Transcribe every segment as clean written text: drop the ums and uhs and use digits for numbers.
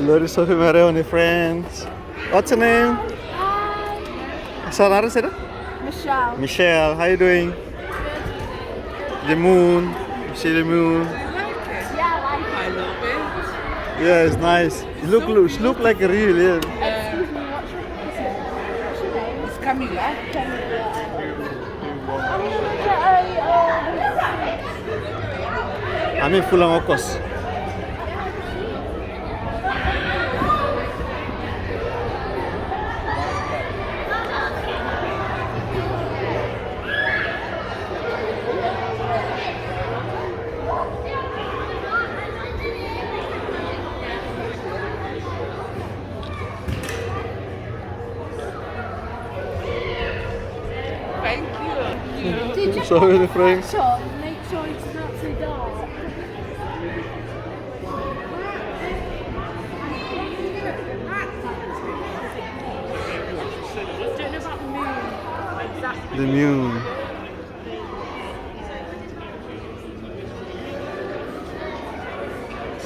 Lori Sophie Marioni, friends. What's your name? Sonara said it? Michelle. Michelle, how you doing? The moon. You see the moon? Yeah, I like I love it. Yeah, it's nice. It look like a real, yeah. Excuse me, what's your name? It's Camila. I'm gonna get I'm in Fulang Okos. Thank you. Did you Sorry, put the friends. flash on? Make sure it's not too dark. Don't know about the moon. Exactly. The moon.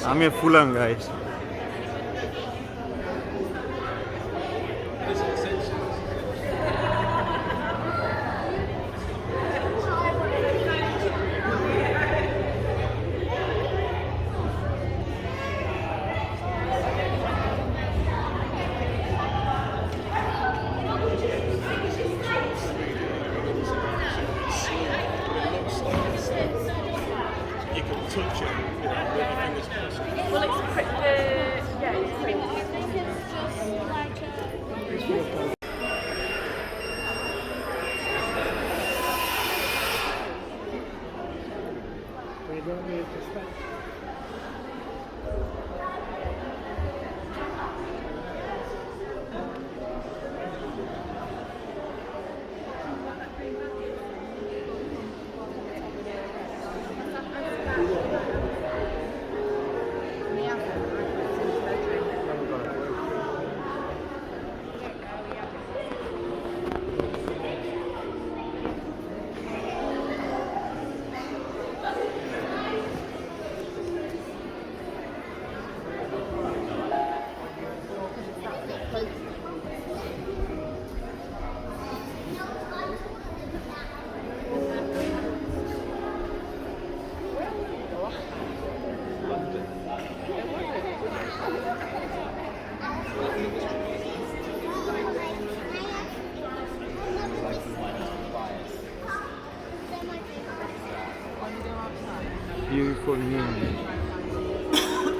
I'm in Fulang, guys. You can touch it with your fingers first. Well, it's pretty. Yeah, it's pretty. I think it's just like a. Beautiful moon.